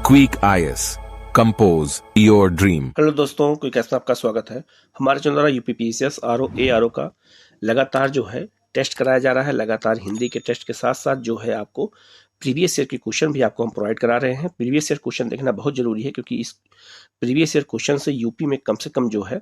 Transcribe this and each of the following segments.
Quick IAS compose your dream. Hello दोस्तों, कोई कैसा आपका स्वागत है हमारे चैनल द्वारा यूपीपीसीएस आरओ एआरओ का लगातार जो है टेस्ट कराया जा रहा है। लगातार हिंदी के टेस्ट के साथ साथ जो है आपको प्रीवियस ईयर के क्वेश्चन भी आपको हम प्रोवाइड करा रहे हैं। प्रीवियस ईयर क्वेश्चन देखना बहुत जरूरी है क्योंकि इस प्रीवियस ईयर क्वेश्चन से यूपी में कम से कम जो है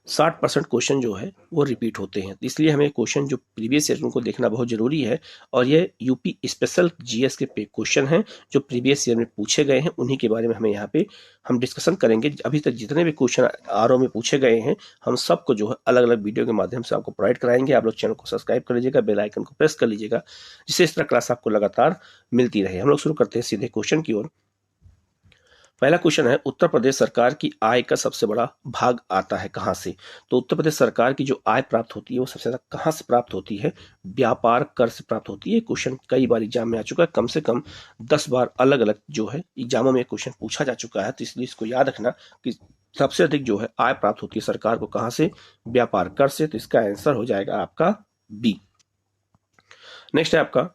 60% क्वेश्चन जो है वो रिपीट होते हैं, इसलिए हमें क्वेश्चन जो प्रीवियस ईयर उनको देखना बहुत जरूरी है। और ये यूपी स्पेशल जीएस के क्वेश्चन हैं जो प्रीवियस ईयर में पूछे गए हैं, उन्हीं के बारे में हमें यहाँ पे हम डिस्कशन करेंगे। अभी तक जितने भी क्वेश्चन आरओ में पूछे गए हैं हम सबको जो है अलग अलग वीडियो के माध्यम से आपको प्रोवाइड कराएंगे। आप लोग चैनल को सब्सक्राइब कर लीजिएगा, बेल आइकन को प्रेस कर लीजिएगा, जिससे इस तरह क्लास आपको लगातार मिलती रहे। हम लोग शुरू करते हैं सीधे क्वेश्चन की ओर। पहला क्वेश्चन है, उत्तर प्रदेश सरकार की आय का सबसे बड़ा भाग आता है कहां से? तो उत्तर प्रदेश सरकार की जो आय प्राप्त होती है वो सबसे ज्यादा कहां से प्राप्त होती है? व्यापार कर से प्राप्त होती है। क्वेश्चन कई बार एग्जाम में आ चुका है, कम से कम 10 बार अलग अलग जो है एग्जामों में क्वेश्चन पूछा जा चुका है, तो इसलिए इसको याद रखना कि सबसे अधिक जो है आय प्राप्त होती है सरकार को कहां से? व्यापार कर से। तो इसका आंसर हो जाएगा आपका बी। नेक्स्ट है आपका,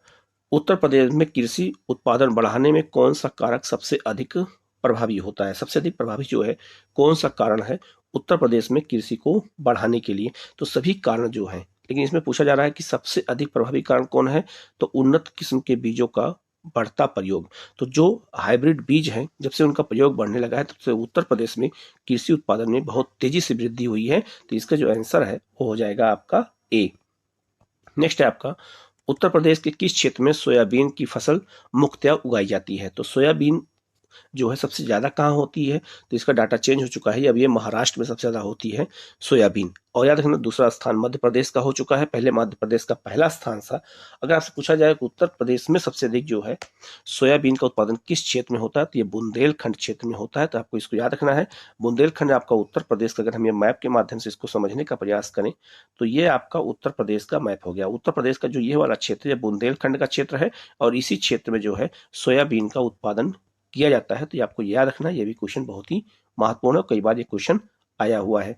उत्तर प्रदेश में कृषि उत्पादन बढ़ाने में कौन सा कारक सबसे अधिक प्रभावी होता है? सबसे अधिक प्रभावी जो है कौन सा कारण है उत्तर प्रदेश में कृषि को बढ़ाने के लिए? तो सभी कारण जो हैं, लेकिन इसमें पूछा जा रहा है कि सबसे अधिक प्रभावी कारण कौन है? तो उन्नत किस्म के बीजों का बढ़ता प्रयोग। तो जो हाइब्रिड बीज हैं, जब से उनका प्रयोग बढ़ने लगा है तब से उत्तर प्रदेश में कृषि उत्पादन में बहुत तेजी से वृद्धि हुई है। तो इसका जो आंसर है वो हो जाएगा आपका ए। नेक्स्ट है आपका, उत्तर प्रदेश के किस क्षेत्र में सोयाबीन की फसल मुख्यतः उगाई जाती है? तो सोयाबीन जो है सबसे ज्यादा कहाँ होती है? तो इसका डाटा चेंज हो चुका है, अब ये महाराष्ट्र में सबसे ज्यादा होती है सोयाबीन। और याद रखना दूसरा स्थान मध्य प्रदेश का हो चुका है, पहले मध्य प्रदेश का पहला स्थान था। अगर आपसे पूछा जाए कि उत्तर प्रदेश में सबसे अधिक जो है सोयाबीन का उत्पादन किस क्षेत्र में होता है, तो ये बुंदेलखंड क्षेत्र में होता है। तो आपको इसको याद रखना है, बुंदेलखंड आपका उत्तर प्रदेश का। अगर हम ये मैप के माध्यम से इसको समझने का प्रयास करें तो ये आपका उत्तर प्रदेश का मैप हो गया। उत्तर प्रदेश का जो ये वाला क्षेत्र है बुंदेलखंड का क्षेत्र है, और इसी क्षेत्र में जो है सोयाबीन का उत्पादन किया जाता है। तो ये आपको याद रखना, ये भी क्वेश्चन बहुत ही महत्वपूर्ण है, कई बार ये क्वेश्चन आया हुआ है।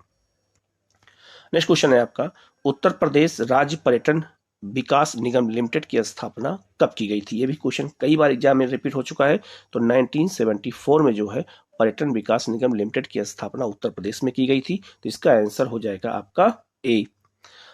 नेक्स्ट क्वेश्चन है आपका, उत्तर प्रदेश राज्य पर्यटन विकास निगम लिमिटेड की स्थापना कब की गई थी? ये भी क्वेश्चन कई बार एग्जाम में रिपीट हो चुका है। तो 1974 में जो है पर्यटन विकास निगम लिमिटेड की स्थापना उत्तर प्रदेश में की गई थी। तो इसका आंसर हो जाएगा आपका ए।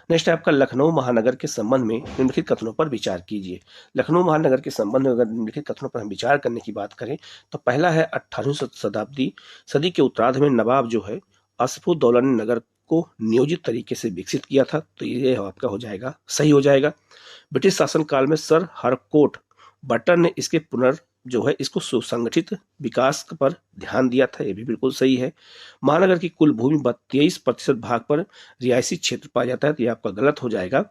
नेक्स्ट है आपका, लखनऊ महानगर के संबंध में निम्नलिखित कथनों पर विचार कीजिए। लखनऊ महानगर के संबंध में अगर निम्नलिखित कथनों पर हम विचार करने की बात करें तो पहला है 18वीं सदी के उत्तरार्ध में नवाब जो है असफुद्दौला ने नगर को नियोजित तरीके से विकसित किया था। तो ये आपका हो जाएगा, सही हो जाएगा। ब्रिटिश शासनकाल में सर हरकोट बटन ने इसके जो है इसको सुसंगठित विकास पर ध्यान दिया था, ये भी बिल्कुल सही है। महानगर की कुल भूमि 23% भाग पर रिहायशी क्षेत्र पाया जाता है, तो ये आपका गलत हो जाएगा।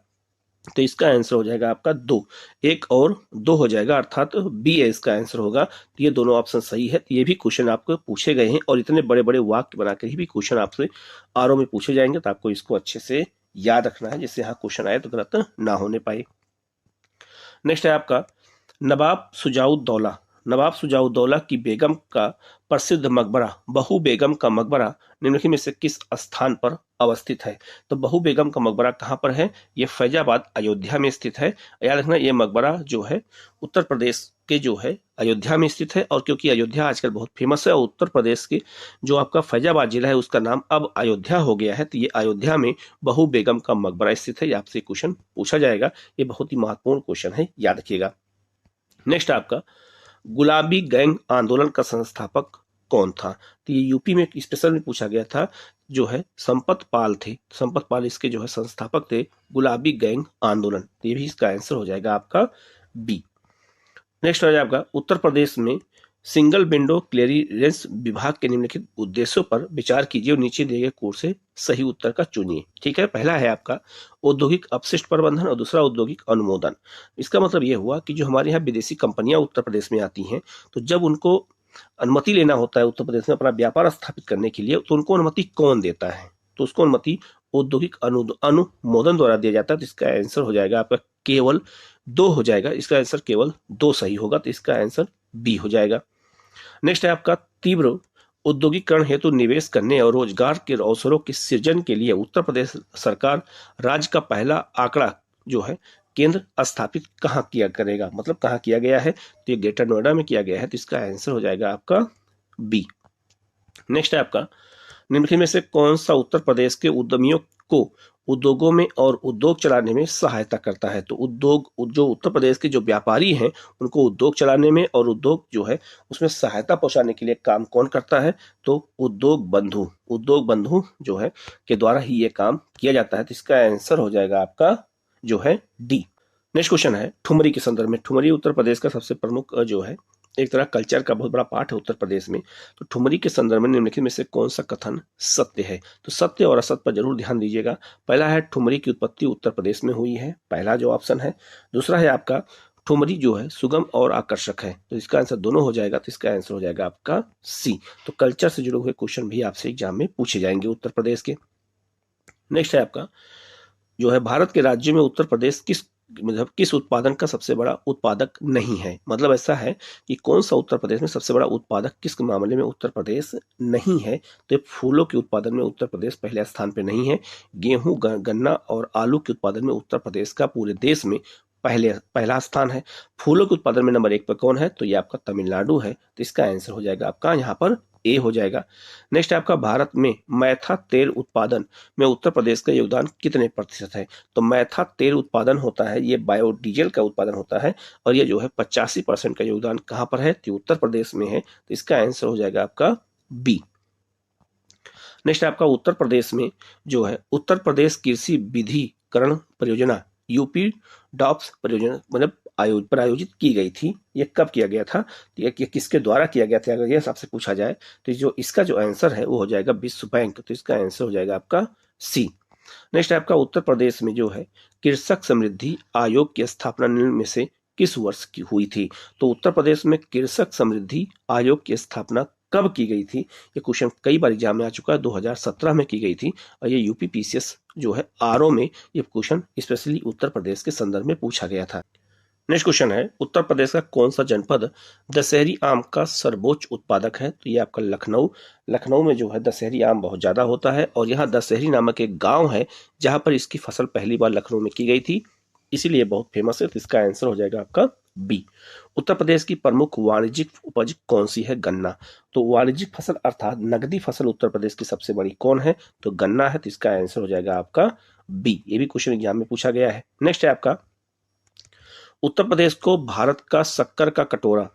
तो इसका आंसर हो जाएगा आपका 2, 1 और 2 हो जाएगा, अर्थात बी है इसका आंसर होगा। तो ये दोनों ऑप्शन सही है। तो ये भी क्वेश्चन आपको पूछे गए हैं, और इतने बड़े बड़े वाक्य बनाकर ही भी क्वेश्चन आपसे आरओ में पूछे जाएंगे, तो आपको इसको अच्छे से याद रखना है, जिससे यहाँ क्वेश्चन आए तो गलत ना होने पाए। नेक्स्ट है आपका, नवाब सुजाउद्दौला की बेगम का प्रसिद्ध मकबरा बहू बेगम का मकबरा निम्नलिखित में से किस स्थान पर अवस्थित है? तो बहू बेगम का मकबरा कहाँ पर है? ये फैजाबाद अयोध्या में स्थित है। याद रखना, ये मकबरा जो है उत्तर प्रदेश के जो है अयोध्या में स्थित है, और क्योंकि अयोध्या आजकल बहुत फेमस है और उत्तर प्रदेश के जो आपका फैजाबाद जिला है उसका नाम अब अयोध्या हो गया है, तो ये अयोध्या में बहू बेगम का मकबरा स्थित है। आपसे क्वेश्चन पूछा जाएगा, ये बहुत ही महत्वपूर्ण क्वेश्चन है, याद रखिएगा। नेक्स्ट आपका, गुलाबी गैंग आंदोलन का संस्थापक कौन था? तो ये यूपी में स्पेशल में पूछा गया था, जो है संपत पाल थे। संपत पाल इसके जो है संस्थापक थे गुलाबी गैंग आंदोलन। तो ये भी इसका आंसर हो जाएगा आपका बी। नेक्स्ट हो जाएगा आपका, उत्तर प्रदेश में सिंगल विंडो क्लियरेंस विभाग के निम्नलिखित उद्देश्यों पर विचार कीजिए और नीचे दिए गए कोड से सही उत्तर का चुनिए। ठीक है, पहला है आपका औद्योगिक अपशिष्ट प्रबंधन और दूसरा औद्योगिक अनुमोदन। इसका मतलब यह हुआ कि जो हमारे यहाँ विदेशी कंपनियां उत्तर प्रदेश में आती हैं, तो जब उनको अनुमति लेना होता है उत्तर प्रदेश में अपना व्यापार स्थापित करने के लिए, तो उनको अनुमति कौन देता है? तो उसको अनुमति औद्योगिक अनुमोदन द्वारा दिया जाता है। तो इसका आंसर हो जाएगा आपका केवल 2 हो जाएगा, इसका आंसर केवल 2 सही होगा। तो इसका आंसर बी हो जाएगा। नेक्स्ट है आपका, तीव्र औद्योगिकरण हेतु निवेश करने और रोजगार के अवसरों के सृजन के लिए उत्तर प्रदेश सरकार राज्य का पहला आंकड़ा जो है केंद्र स्थापित कहाँ किया करेगा, मतलब कहाँ किया गया है, तो ये ग्रेटर नोएडा में किया गया है, तो इसका आंसर हो जाएगा आपका बी। नेक्स्ट है आपका, निम्नलिखित में से कौन सा उत्तर प्रदेश के उद्यमियों को उद्योगों में और उद्योग चलाने में सहायता करता है। तो जो उत्तर प्रदेश के जो व्यापारी हैं उनको उद्योग चलाने में और उद्योग जो है उसमें सहायता पहुंचाने के लिए काम कौन करता है, तो उद्योग बंधु जो है के द्वारा ही ये काम किया जाता है। तो इसका आंसर हो जाएगा आपका जो है डी। नेक्स्ट क्वेश्चन है ठुमरी के संदर्भ में। ठुमरी उत्तर प्रदेश का सबसे प्रमुख जो है एक तरह कल्चर का बहुत बड़ा पार्ट है उत्तर प्रदेश में। तो ठुमरी के संदर्भ में निम्नलिखित में से कौन सा कथन सत्य है। तो सत्य और असत्य पर जरूर ध्यान दीजिएगा। पहला है ठुमरी की उत्पत्ति उत्तर प्रदेश में हुई है, पहला जो ऑप्शन है। दूसरा है आपका ठुमरी जो है सुगम और आकर्षक है, तो इसका आंसर दोनों हो जाएगा, तो इसका आंसर हो जाएगा आपका सी। तो कल्चर से जुड़े हुए क्वेश्चन भी आपसे एग्जाम में पूछे जाएंगे उत्तर प्रदेश के। नेक्स्ट है आपका जो है भारत के राज्यों में उत्तर प्रदेश किस उत्पादन का सबसे बड़ा उत्पादक नहीं है। मतलब ऐसा है कि कौन सा उत्तर प्रदेश में सबसे बड़ा उत्पादक किस मामले में उत्तर प्रदेश नहीं है, तो फूलों के उत्पादन में उत्तर प्रदेश पहले स्थान पे नहीं है। गेहूं, गन्ना और आलू के उत्पादन में उत्तर प्रदेश का पूरे देश में पहला स्थान है। फूलों के उत्पादन में नंबर 1 पर कौन है, तो ये आपका तमिलनाडु है। तो इसका आंसर हो जाएगा आपका यहाँ पर ए हो जाएगा। नेक्स्ट आपका भारत में मैथा तेल उत्पादन में उत्तर प्रदेश का योगदान कितने प्रतिशत है। तो मैथा तेल उत्पादन होता है, ये बायोडीजल का उत्पादन होता है और ये जो है 85% का योगदान कहाँ पर है, तो उत्तर प्रदेश में है। तो इसका आंसर हो जाएगा आपका बी। नेक्स्ट आपका उत्तर प्रदेश में जो है उत्तर प्रदेश कृषि विधिकरण परियोजना यूपी डॉप्स परियोजना मतलब प्रायोजित की गई थी, ये कब किया गया था, ये किसके द्वारा किया गया था, अगर ये आपसे पूछा जाए तो जो इसका जो आंसर है वो हो जाएगा विश्व बैंक। तो इसका आंसर हो जाएगा आपका सी। नेक्स्ट आपका उत्तर प्रदेश में जो है कृषक समृद्धि आयोग की स्थापना निम्न में से किस वर्ष की हुई थी। तो उत्तर प्रदेश में कृषक समृद्धि आयोग की स्थापना कब की गई थी, ये क्वेश्चन कई बार एग्जाम में आ चुका है, 2017 में की गई थी और ये यूपी पीसीएस जो है आरओ में ये क्वेश्चन स्पेशली उत्तर प्रदेश के संदर्भ में पूछा गया था। नेक्स्ट क्वेश्चन है उत्तर प्रदेश का कौन सा जनपद दशहरी आम का सर्वोच्च उत्पादक है। तो ये आपका लखनऊ में जो है दशहरी आम बहुत ज्यादा होता है और यहाँ दशहरी नामक एक गांव है जहां पर इसकी फसल पहली बार लखनऊ में की गई थी, इसीलिए बहुत फेमस है। तो इसका आंसर हो जाएगा आपका बी। उत्तर प्रदेश की प्रमुख वाणिज्यिक उपज कौन सी है, गन्ना। तो वाणिज्यिक फसल अर्थात नकदी फसल उत्तर प्रदेश की सबसे बड़ी कौन है, तो गन्ना है। तो इसका आंसर हो जाएगा आपका बी। ये भी क्वेश्चन एग्जाम में पूछा गया है। नेक्स्ट है आपका उत्तर प्रदेश को भारत का शक्कर का कटोरा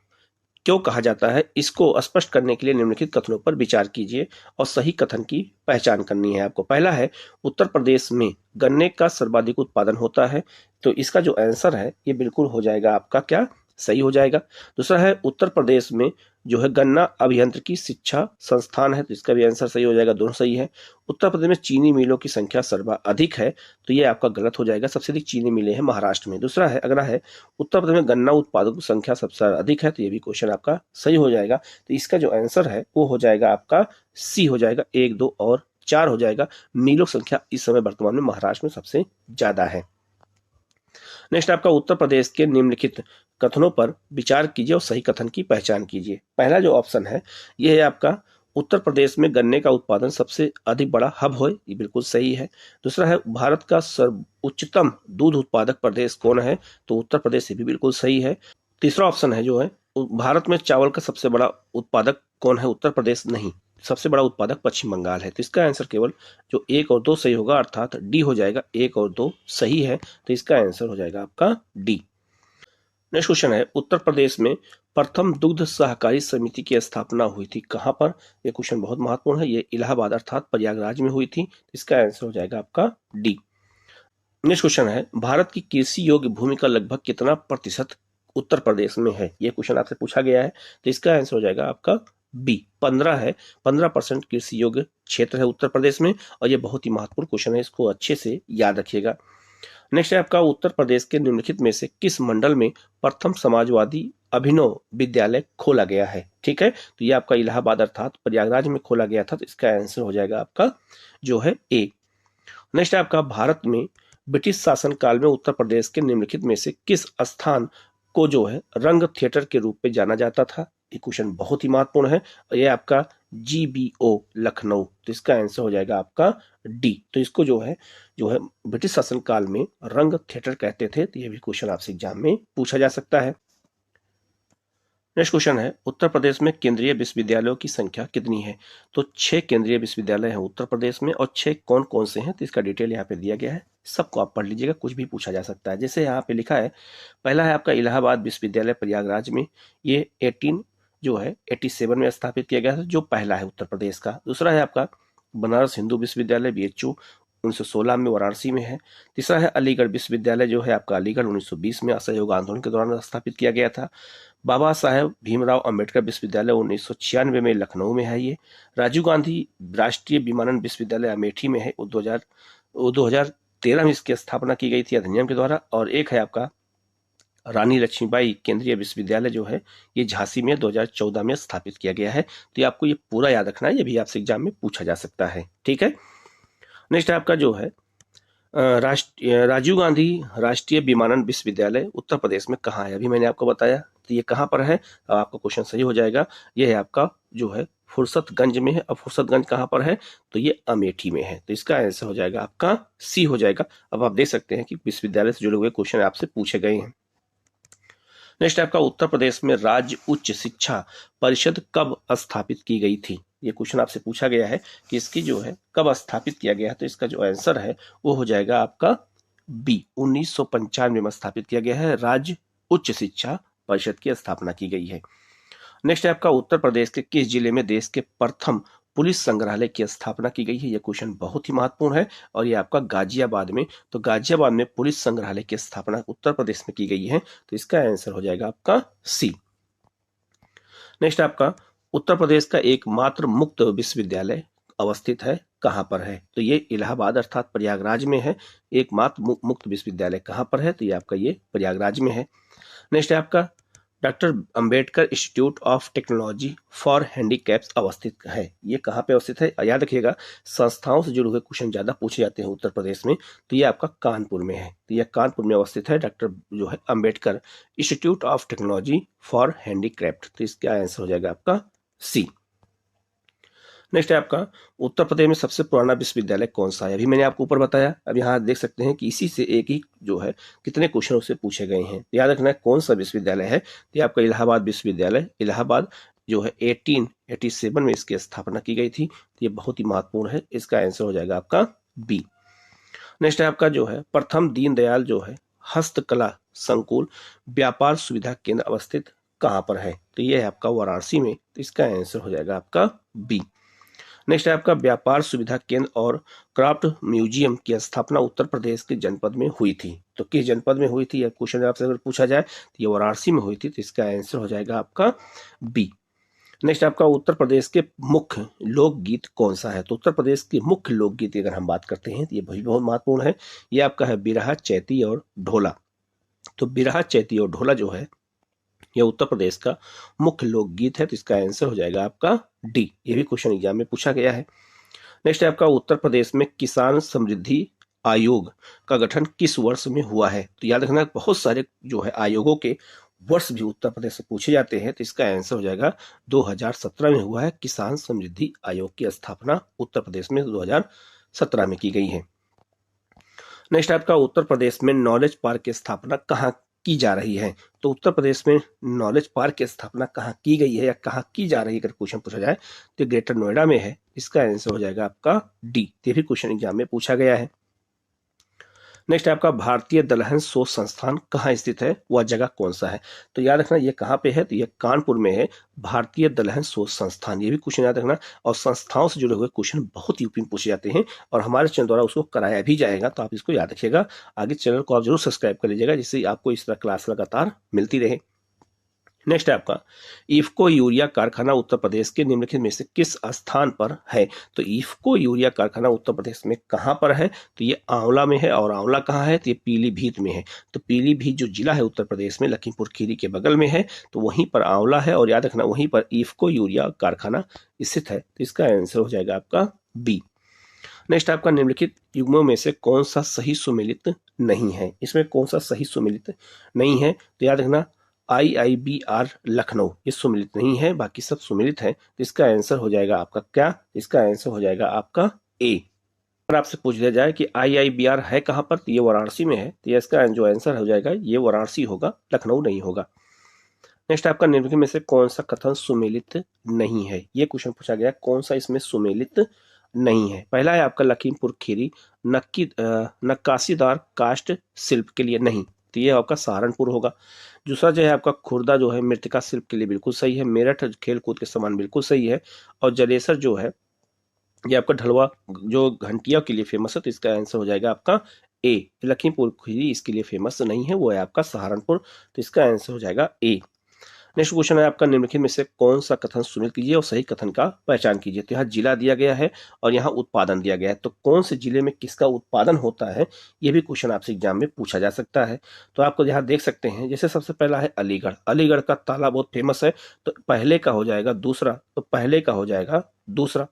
क्यों कहा जाता है, इसको स्पष्ट करने के लिए निम्नलिखित कथनों पर विचार कीजिए और सही कथन की पहचान करनी है आपको। पहला है उत्तर प्रदेश में गन्ने का सर्वाधिक उत्पादन होता है, तो इसका जो आंसर है ये बिल्कुल हो जाएगा आपका क्या, सही हो जाएगा। दूसरा है उत्तर प्रदेश में जो है गन्ना अभियांत्रिकी शिक्षा संस्थान है, तो इसका भी आंसर सही हो जाएगा, दोनों सही है। उत्तर प्रदेश में चीनी मिलों की संख्या सर्वाधिक है, तो ये आपका गलत हो जाएगा, सबसे अधिक चीनी मिलें हैं महाराष्ट्र में। दूसरा है अगला है उत्तर प्रदेश में गन्ना उत्पादकों की संख्या सबसे अधिक है, तो ये भी क्वेश्चन आपका सही हो जाएगा। तो इसका जो आंसर है वो हो जाएगा आपका सी हो जाएगा, 1, 2 और 4 हो जाएगा। मिलों की संख्या इस समय वर्तमान में महाराष्ट्र में सबसे ज्यादा है। नेक्स्ट आपका उत्तर प्रदेश के निम्नलिखित कथनों पर विचार कीजिए और सही कथन की पहचान कीजिए। पहला जो ऑप्शन है यह है आपका उत्तर प्रदेश में गन्ने का उत्पादन सबसे अधिक बड़ा हब हो, ये बिल्कुल सही है। दूसरा है भारत का सर्वोच्चतम दूध उत्पादक प्रदेश कौन है, तो उत्तर प्रदेश, ये भी बिल्कुल सही है। तीसरा ऑप्शन है जो है भारत में चावल का सबसे बड़ा उत्पादक कौन है, उत्तर प्रदेश नहीं, सबसे बड़ा उत्पादक पश्चिम बंगाल है। तो इसका आंसर केवल जो 1 और 2 सही होगा, अर्थात डी हो जाएगा, 1 और 2 सही है। तो इसका आंसर हो जाएगा आपका डी। नेक्स्ट क्वेश्चन है उत्तर प्रदेश में प्रथम दुग्ध सहकारी समिति की स्थापना हुई थी कहां पर, यह क्वेश्चन बहुत महत्वपूर्ण है, ये इलाहाबाद अर्थात प्रयागराज में हुई थी। इसका आंसर हो जाएगा आपका डी। नेक्स्ट क्वेश्चन है भारत की कृषि योग्य भूमि का लगभग कितना प्रतिशत उत्तर प्रदेश में है, यह क्वेश्चन आपसे पूछा गया है। तो इसका आंसर हो जाएगा आपका बी, 15 है। 15% कृषि योग्य क्षेत्र है उत्तर प्रदेश में और यह बहुत ही महत्वपूर्ण क्वेश्चन है, इसको अच्छे से याद रखिएगा। नेक्स्ट है आपका उत्तर प्रदेश के निम्नलिखित में से किस मंडल में प्रथम समाजवादी अभिनव विद्यालय खोला गया है, ठीक है। तो ये आपका इलाहाबाद अर्थात प्रयागराज में खोला गया था, तो इसका आंसर हो जाएगा आपका जो है ए। नेक्स्ट है आपका भारत में ब्रिटिश शासन काल में उत्तर प्रदेश के निम्नलिखित में से किस स्थान को जो है रंग थिएटर के रूप में जाना जाता था, ये क्वेश्चन बहुत ही महत्वपूर्ण है और ये आपका GBO लखनऊ। तो इसका आंसर हो जाएगा आपका डी। तो इसको जो है ब्रिटिश शासन काल में रंग थिएटर कहते थे। तो ये भी क्वेश्चन आपसे एग्जाम में पूछा जा सकता है। नेक्स्ट क्वेश्चन है, उत्तर प्रदेश में केंद्रीय विश्वविद्यालयों की संख्या कितनी है? तो 6 केंद्रीय विश्वविद्यालय हैं उत्तर प्रदेश में, और 6 कौन कौन से हैं तो इसका डिटेल यहाँ पे दिया गया है, सबको आप पढ़ लीजिएगा, कुछ भी पूछा जा सकता है। जैसे यहाँ पे लिखा है, पहला है आपका इलाहाबाद विश्वविद्यालय प्रयागराज में, ये 87 में स्थापित किया गया था, जो पहला है उत्तर प्रदेश का। दूसरा है आपका बनारस हिंदू विश्वविद्यालय BHU 1916 में वाराणसी में है। तीसरा है अलीगढ़ विश्वविद्यालय, जो है आपका अलीगढ़ 1920 में असहयोग आंदोलन के दौरान स्थापित किया गया था। बाबा साहेब भीमराव अंबेडकर विश्वविद्यालय 1996 में लखनऊ में है ये। राजीव गांधी राष्ट्रीय विमानन विश्वविद्यालय अमेठी में है, 2013 में इसकी स्थापना की गई थी अधिनियम के द्वारा। और एक है आपका रानी लक्ष्मीबाई केंद्रीय विश्वविद्यालय, जो है ये झांसी में 2014 में स्थापित किया गया है। तो ये आपको ये पूरा याद रखना है, ये भी आपसे एग्जाम में पूछा जा सकता है, ठीक है। नेक्स्ट आपका जो है राजीव गांधी राष्ट्रीय विमानन विश्वविद्यालय उत्तर प्रदेश में कहाँ है? अभी मैंने आपको बताया, तो ये कहाँ पर है? आपका क्वेश्चन सही हो जाएगा। ये है आपका जो है फुर्सतगंज में है। अब फुर्सतगंज कहाँ पर है? तो ये अमेठी में है। तो इसका आंसर हो जाएगा आपका सी हो जाएगा। अब आप देख सकते हैं कि विश्वविद्यालय से जुड़े हुए क्वेश्चन आपसे पूछे गए हैं। नेक्स्ट आपका उत्तर प्रदेश में राज्य उच्च शिक्षा परिषद कब स्थापित की गई थी? ये क्वेश्चन आपसे पूछा गया है कि इसकी जो है कब स्थापित किया गया है। तो इसका जो आंसर है वो हो जाएगा आपका बी, 1995 में स्थापित किया गया है, राज्य उच्च शिक्षा परिषद की स्थापना की गई है। नेक्स्ट है आपका उत्तर प्रदेश के किस जिले में देश के प्रथम पुलिस संग्रहालय की स्थापना की गई है? यह क्वेश्चन बहुत ही महत्वपूर्ण है, और ये आपका गाजियाबाद में। तो गाजियाबाद में पुलिस संग्रहालय की स्थापना उत्तर प्रदेश में की गई है। तो इसका आंसर हो जाएगा आपका सी। नेक्स्ट आपका उत्तर प्रदेश का एकमात्र मुक्त विश्वविद्यालय अवस्थित है कहाँ पर है? तो ये इलाहाबाद अर्थात प्रयागराज में है। एकमात्र मुक्त विश्वविद्यालय कहाँ पर है? तो ये आपका ये प्रयागराज में है। नेक्स्ट है आपका doctor Ambedkar institute of technology for handicaps अवस्थित है। ये कहाँ पे अवस्थित है? याद रखिएगा, संस्थाओं से जुड़े हुए क्वेश्चन ज्यादा पूछे जाते हैं उत्तर प्रदेश में। तो ये आपका कानपुर में है। तो यह कानपुर में अवस्थित है, डॉक्टर जो है Ambedkar institute of technology for handicraft. तो इसका आंसर हो जाएगा आपका सी। नेक्स्ट है आपका उत्तर प्रदेश में सबसे पुराना विश्वविद्यालय कौन सा है? अभी मैंने आपको ऊपर बताया। अब यहाँ देख सकते हैं कि इसी से एक ही जो है कितने क्वेश्चन उससे पूछे गए हैं। याद रखना है कौन सा विश्वविद्यालय है। तो आपका इलाहाबाद विश्वविद्यालय, इलाहाबाद जो है 1887 में इसकी स्थापना की गई थी। तो ये बहुत ही महत्वपूर्ण है। इसका आंसर हो जाएगा आपका बी। नेक्स्ट है आपका जो है प्रथम दीनदयाल जो है हस्तकला संकुल व्यापार सुविधा केंद्र अवस्थित कहाँ पर है? तो ये है आपका वाराणसी में। तो इसका आंसर हो जाएगा आपका बी। नेक्स्ट है आपका व्यापार सुविधा केंद्र और क्राफ्ट म्यूजियम की स्थापना उत्तर प्रदेश के जनपद में हुई थी। तो किस जनपद में हुई थी? यह क्वेश्चन आपसे अगर पूछा जाए तो ये वाराणसी में हुई थी। तो इसका आंसर हो जाएगा आपका बी। नेक्स्ट आपका उत्तर प्रदेश के मुख्य लोकगीत कौन सा है? तो उत्तर प्रदेश के मुख्य लोकगीत की अगर हम बात करते हैं तो ये भी बहुत महत्वपूर्ण है। ये आपका है बिरहा, चैती और ढोला। तो बिरहा, चैती और ढोला जो है यह उत्तर प्रदेश का मुख्य लोकगीत है। तो इसका आंसर हो जाएगा आपका डी। ये भी क्वेश्चन एग्जाम में पूछा गया है। नेक्स्ट है आपका उत्तर प्रदेश में किसान समृद्धि आयोग का गठन किस वर्ष में हुआ है? तो याद रखना बहुत सारे जो है आयोगों के वर्ष भी उत्तर प्रदेश से पूछे जाते हैं। तो इसका आंसर हो जाएगा 2017 में हुआ है। किसान समृद्धि आयोग की स्थापना उत्तर प्रदेश में 2017 में की गई है। नेक्स्ट आपका उत्तर प्रदेश में नॉलेज पार्क की स्थापना कहाँ की जा रही है? तो उत्तर प्रदेश में नॉलेज पार्क की स्थापना कहाँ की गई है या कहाँ की जा रही है अगर क्वेश्चन पूछा जाए तो ग्रेटर नोएडा में है। इसका आंसर हो जाएगा आपका डी। ये भी क्वेश्चन एग्जाम में पूछा गया है। नेक्स्ट आपका भारतीय दलहन शोध संस्थान कहाँ स्थित है, वह जगह कौन सा है? तो याद रखना ये कहाँ पे है? तो ये कानपुर में है, भारतीय दलहन शोध संस्थान। ये भी क्वेश्चन याद रखना। और संस्थाओं से जुड़े हुए क्वेश्चन बहुत यूपी में पूछे जाते हैं और हमारे चैनल द्वारा उसको कराया भी जाएगा। तो आप इसको याद रखिएगा। आगे चैनल को आप जरूर सब्सक्राइब कर लीजिएगा जिससे आपको इस तरह क्लास लगातार मिलती रहे। नेक्स्ट है आपका इफ्को यूरिया कारखाना उत्तर प्रदेश के निम्नलिखित में से किस स्थान पर है? तो इफ्को यूरिया कारखाना उत्तर प्रदेश में कहां पर है? तो ये आंवला में है। और आंवला कहां है? तो ये पीलीभीत में है। तो पीलीभीत जो जिला है उत्तर प्रदेश में लखीमपुर खीरी के बगल में है। तो वहीं पर आंवला है और याद रखना वहीं पर इफ्को यूरिया कारखाना स्थित है। तो इसका आंसर हो जाएगा आपका बी। नेक्स्ट आपका निम्नलिखित युग्मों में से कौन सा सही सुमेलित नहीं है? इसमें कौन सा सही सुमेलित नहीं है? तो याद रखना IIBR लखनऊ, ये सुमिलित नहीं है, बाकी सब सुमिलित है। तो इसका आंसर हो जाएगा आपका क्या? इसका आंसर हो जाएगा आपका ए। अगर आपसे पूछ दिया जाए कि IIBR है कहाँ पर, तो ये वाराणसी में है। तो इसका जो आंसर हो जाएगा ये वाराणसी होगा, लखनऊ नहीं होगा। नेक्स्ट आपका निम्नलिखित में से कौन सा कथन सुमेलित नहीं है? ये क्वेश्चन पूछा गया कौन सा इसमें सुमेलित नहीं है। पहला है आपका लखीमपुर खीरी नक्काशीदार काष्ठ शिल्प के लिए नहीं, तो ये आपका सहारनपुर होगा। दूसरा जो है आपका खुर्दा जो है मृतिका शिल्प के लिए बिल्कुल सही है। मेरठ खेल कूद के सामान बिल्कुल सही है। और जलेसर जो है ये आपका ढलवा जो घंटिया के लिए फेमस है, तो इसका आंसर हो जाएगा आपका ए। लखीमपुर खीरी इसके लिए फेमस नहीं है, वो है आपका सहारनपुर। तो इसका आंसर हो जाएगा ए। नेक्स्ट क्वेश्चन है आपका निम्नलिखित में से कौन सा कथन सुनिश्चित कीजिए और सही कथन का पहचान कीजिए। तो यहाँ जिला दिया गया है और यहाँ उत्पादन दिया गया है, तो कौन से जिले में किसका उत्पादन होता है ये भी क्वेश्चन आपसे एग्जाम में पूछा जा सकता है। तो आपको यहाँ देख सकते हैं, जैसे सबसे पहला है अलीगढ़। अलीगढ़ का ताला बहुत फेमस है, तो पहले का हो जाएगा दूसरा, तो पहले का हो जाएगा दूसरा।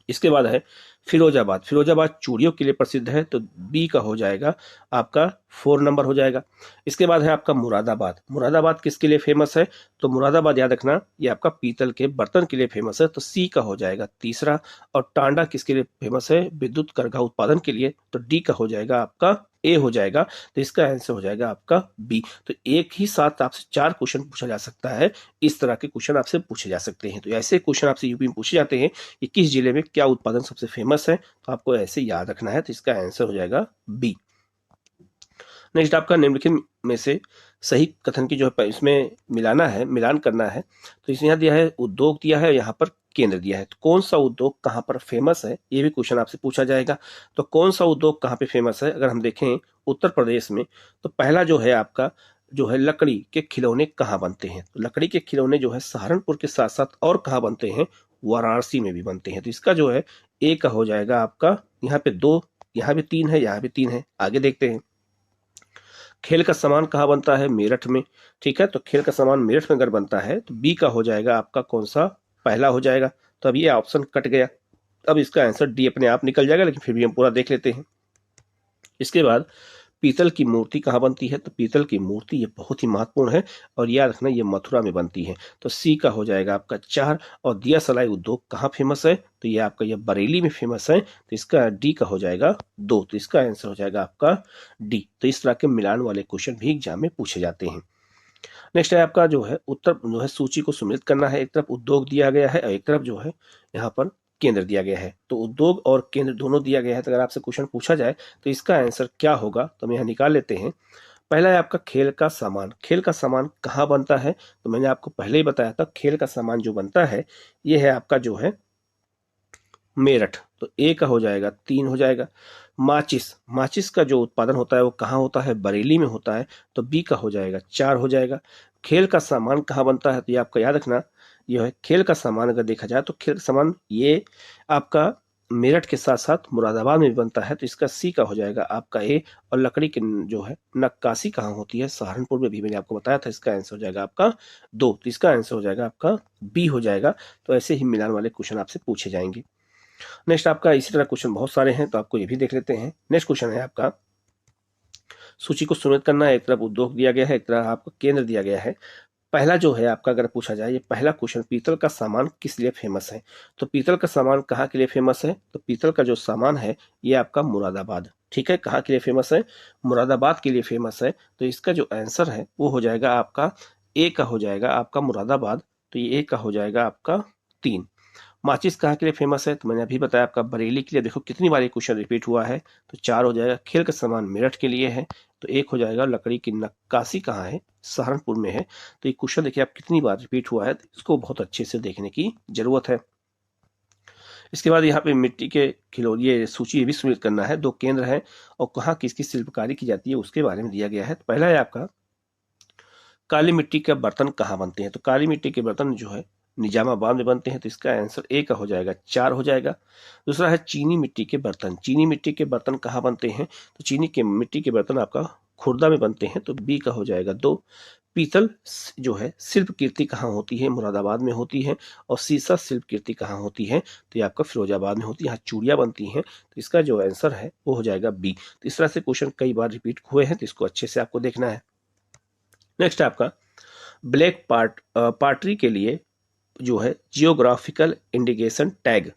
इसके बाद है फिरोजाबाद। फिरोजाबाद चूड़ियों के लिए प्रसिद्ध है, तो बी का हो जाएगा आपका 4 नंबर हो जाएगा। इसके बाद है आपका मुरादाबाद। मुरादाबाद किसके लिए फेमस है? तो मुरादाबाद याद रखना ये आपका पीतल के बर्तन के लिए फेमस है, तो सी का हो जाएगा तीसरा। और टांडा किसके लिए फेमस है? विद्युत करघा उत्पादन के लिए, तो डी का हो जाएगा आपका ए हो जाएगा। तो इसका आंसर हो जाएगा आपका बी। तो एक ही साथ आपसे 4 क्वेश्चन पूछा जा सकता है, इस तरह के क्वेश्चन आपसे पूछे जा सकते हैं। तो ऐसे क्वेश्चन आपसे यूपी में पूछे जाते हैं कि किस जिले में क्या उत्पादन सबसे फेमस है, तो आपको ऐसे याद रखना है। तो इसका आंसर हो जाएगा बी। नेक्स्ट आपका निम्नलिखित में से सही कथन की जो है इसमें मिलान करना है। तो इसमें यहाँ दिया है उद्योग दिया है, यहाँ पर केंद्र दिया है। तो कौन सा उद्योग कहाँ पर फेमस है ये भी क्वेश्चन आपसे पूछा जाएगा। तो कौन सा उद्योग कहाँ पे फेमस है, अगर हम देखें उत्तर प्रदेश में, तो पहला जो है आपका जो है लकड़ी के खिलौने कहाँ बनते हैं? तो लकड़ी के खिलौने जो है सहारनपुर के साथ साथ और कहाँ बनते हैं? वाराणसी में भी बनते हैं। तो इसका जो है ए का हो जाएगा आपका, यहाँ पे 2, यहाँ भी 3 है, यहाँ भी 3 है। आगे देखते हैं खेल का सामान कहाँ बनता है? मेरठ में। ठीक है, तो खेल का सामान मेरठ में अगर बनता है तो बी का हो जाएगा आपका कौन सा? पहला हो जाएगा। तो अब ये ऑप्शन कट गया, अब इसका आंसर डी अपने आप निकल जाएगा, लेकिन फिर भी हम पूरा देख लेते हैं। इसके बाद पीतल की मूर्ति कहाँ बनती है? तो पीतल की मूर्ति ये बहुत ही महत्वपूर्ण है और याद रखना ये मथुरा में बनती है, तो सी का हो जाएगा आपका 4। और दिया सलाई उद्योग कहाँ फेमस है? तो ये आपका ये बरेली में फेमस है, तो इसका डी का हो जाएगा 2। तो इसका आंसर हो जाएगा आपका डी। तो इस तरह के मिलान वाले क्वेश्चन भी एग्जाम में पूछे जाते हैं। नेक्स्ट है आपका जो है उत्तर जो है सूची को सम्मिलित करना है। एक तरफ उद्योग दिया गया है और एक तरफ जो है यहाँ पर केंद्र दिया गया है। तो उद्योग और केंद्र दोनों दिया गया है, तो अगर आपसे क्वेश्चन पूछा जाए तो इसका आंसर क्या होगा, तो हम यहाँ निकाल लेते हैं। पहला है आपका खेल का सामान। खेल का सामान कहाँ बनता है? तो मैंने आपको पहले ही बताया था, खेल का सामान जो बनता है ये है आपका जो है मेरठ, तो ए का हो जाएगा 3 हो जाएगा। माचिस का जो उत्पादन होता है वो कहाँ होता है? बरेली में होता है, तो बी का हो जाएगा 4 हो जाएगा। खेल का सामान कहाँ बनता है? तो ये आपका याद रखना, ये है खेल का सामान अगर देखा जाए तो खेल का सामान ये आपका मेरठ के साथ साथ मुरादाबाद में भी बनता है, तो इसका सी का हो जाएगा आपका ए। और लकड़ी की जो है नक्काशी कहाँ होती है? सहारनपुर में भी मैंने आपको बताया था, इसका आंसर हो जाएगा आपका 2। तो इसका आंसर हो जाएगा आपका बी हो जाएगा। तो ऐसे ही मिलान वाले क्वेश्चन आपसे पूछे जाएंगे। नेक्स्ट आपका इसी तरह क्वेश्चन बहुत सारे हैं, तो आपको ये भी देख लेते हैं। नेक्स्ट क्वेश्चन है आपका सूची को सम्मिलित करना है। एक तरफ उद्योग दिया गया है, एक तरफ आपको केंद्र दिया गया है। पहला जो है आपका अगर पूछा जाए, ये पहला क्वेश्चन पीतल का सामान किस लिए फेमस है? तो पीतल का सामान कहाँ के लिए फेमस है? तो पीतल का जो सामान है ये आपका मुरादाबाद। ठीक है, कहाँ के लिए फेमस है? मुरादाबाद के लिए फेमस है। तो इसका जो आंसर है वो हो जाएगा आपका ए का हो जाएगा आपका मुरादाबाद। तो ये ए का हो जाएगा आपका 3। माचिस कहाँ के लिए फेमस है? तो मैंने अभी बताया आपका बरेली के लिए। देखो कितनी बार ये क्वेश्चन रिपीट हुआ है, तो 4 हो जाएगा। खेल का सामान मेरठ के लिए है, तो 1 हो जाएगा। लकड़ी की नक्काशी कहाँ है? सहारनपुर में है। तो ये क्वेश्चन देखिए आप कितनी बार रिपीट हुआ है, तो इसको बहुत अच्छे से देखने की जरूरत है। इसके बाद यहाँ पे मिट्टी के खिलौने ये सूची ये भी सम्मिलित करना है। 2 केंद्र है और कहाँ किसकी शिल्पकारी की जाती है उसके बारे में दिया गया है। तो पहला है आपका काली मिट्टी के बर्तन कहाँ बनते हैं? तो काली मिट्टी के बर्तन जो है निजामाबाद में बनते हैं, तो इसका आंसर ए का हो जाएगा 4 हो जाएगा। दूसरा है चीनी मिट्टी के बर्तन। चीनी मिट्टी के बर्तन कहाँ बनते हैं? तो चीनी के मिट्टी के बर्तन आपका खुर्दा में बनते हैं, तो बी का हो जाएगा 2। पीतल जो है शिल्प कीर्ति कहाँ होती है? मुरादाबाद में होती है। और सीसा शिल्प कीर्ति कहाँ होती है? तो ये आपका फिरोजाबाद में होती है, यहाँ चूड़ियाँ बनती हैं। तो इसका जो आंसर है वो हो जाएगा बी। तो इस तरह से क्वेश्चन कई बार रिपीट हुए हैं, तो इसको अच्छे से आपको देखना है। नेक्स्ट आपका ब्लैक पार्टरी के लिए जो है geographical indication tag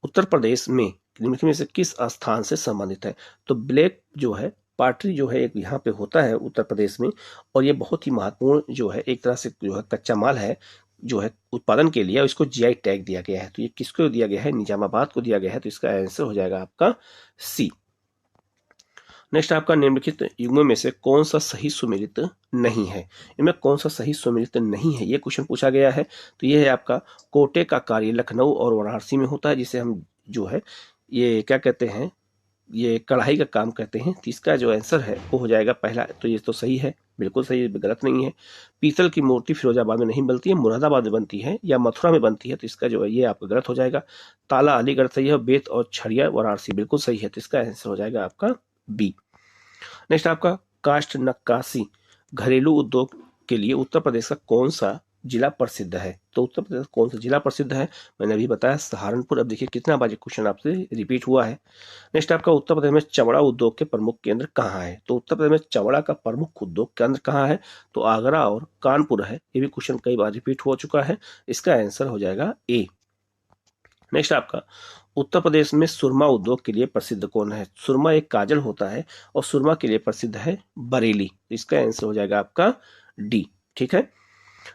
Uttar Pradesh में निम्नलिखित में से किस स्थान से संबंधित है? तो ब्लैक जो है पार्टरी जो है एक यहाँ पे होता है उत्तर प्रदेश में, और ये बहुत ही महत्वपूर्ण जो है एक तरह से जो है कच्चा माल है जो है उत्पादन के लिए, इसको जीआई टैग दिया गया है। तो ये किसको दिया गया है? निजामाबाद को दिया गया है। तो इसका आंसर हो जाएगा आपका सी। नेक्स्ट आपका निम्नलिखित युग्मों में से कौन सा सही सुमेलित नहीं है? इनमें कौन सा सही सुमेलित नहीं है, ये क्वेश्चन पूछा गया है। तो ये है आपका कोटे का कार्य लखनऊ और वाराणसी में होता है, जिसे हम जो है ये क्या कहते हैं, ये कढ़ाई का काम कहते हैं। तो इसका जो आंसर है वो हो जाएगा पहला। तो ये तो सही है, बिल्कुल सही, गलत नहीं है। पीतल की मूर्ति फिरोजाबाद में नहीं बनती है, मुरादाबाद में बनती है या मथुरा में बनती है। तो इसका जो है ये आपका गलत हो जाएगा। ताला अलीगढ़ सही है, बेत और छड़िया वाराणसी बिल्कुल सही है। तो इसका आंसर हो जाएगा आपका बी। नेक्स्ट आपका काष्ठ नक्काशी घरेलू उद्योग के लिए उत्तर प्रदेश का कौन सा जिला प्रसिद्ध है? तो उत्तर प्रदेश का कौन सा जिला प्रसिद्ध है? मैंने अभी बताया सहारनपुर। अब देखिए कितना बार क्वेश्चन आपसे रिपीट हुआ है। नेक्स्ट आपका उत्तर प्रदेश में चमड़ा उद्योग के प्रमुख केंद्र कहाँ है? तो उत्तर प्रदेश में चमड़ा का प्रमुख उद्योग केंद्र कहाँ है? तो आगरा और कानपुर है। ये भी क्वेश्चन कई बार रिपीट हो चुका है। इसका आंसर हो जाएगा ए। नेक्स्ट आपका उत्तर प्रदेश में सुरमा उद्योग के लिए प्रसिद्ध कौन है? सुरमा एक काजल होता है और सुरमा के लिए प्रसिद्ध है बरेली। इसका आंसर हो जाएगा आपका डी। ठीक है।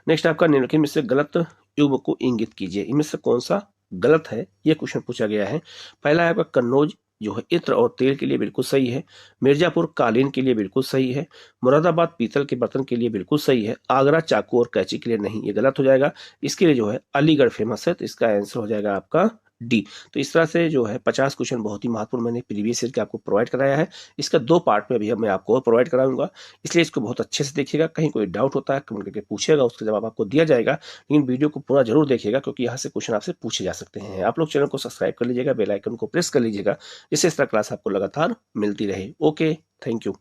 नेक्स्ट आपका निम्नलिखित में से गलत युग्म को इंगित कीजिए। इनमें से कौन सा गलत है, ये क्वेश्चन पूछा गया है। पहला है आपका कन्नौज जो है इत्र और तेल के लिए बिल्कुल सही है। मिर्जापुर कालीन के लिए बिल्कुल सही है। मुरादाबाद पीतल के बर्तन के लिए बिल्कुल सही है। आगरा चाकू और कैंची के लिए नहीं, ये गलत हो जाएगा। इसके लिए जो है अलीगढ़ फेमस है। तो इसका आंसर हो जाएगा आपका डी। तो इस तरह से जो है 50 क्वेश्चन बहुत ही महत्वपूर्ण मैंने प्रीवियस ईयर के आपको प्रोवाइड कराया है। इसका 2 पार्ट में अभी मैं आपको और प्रोवाइड कराऊंगा, इसलिए इसको बहुत अच्छे से देखिएगा। कहीं कोई डाउट होता है कमेंट करके पूछिएगा, उसका जवाब आपको दिया जाएगा। लेकिन वीडियो को पूरा जरूर देखिएगा, क्योंकि यहाँ से क्वेश्चन आपसे पूछे जा सकते हैं। आप लोग चैनल को सब्सक्राइब कर लीजिएगा, बेल आइकन को प्रेस कर लीजिएगा, जिससे इस तरह क्लास आपको लगातार मिलती रहे। Okay, thank you.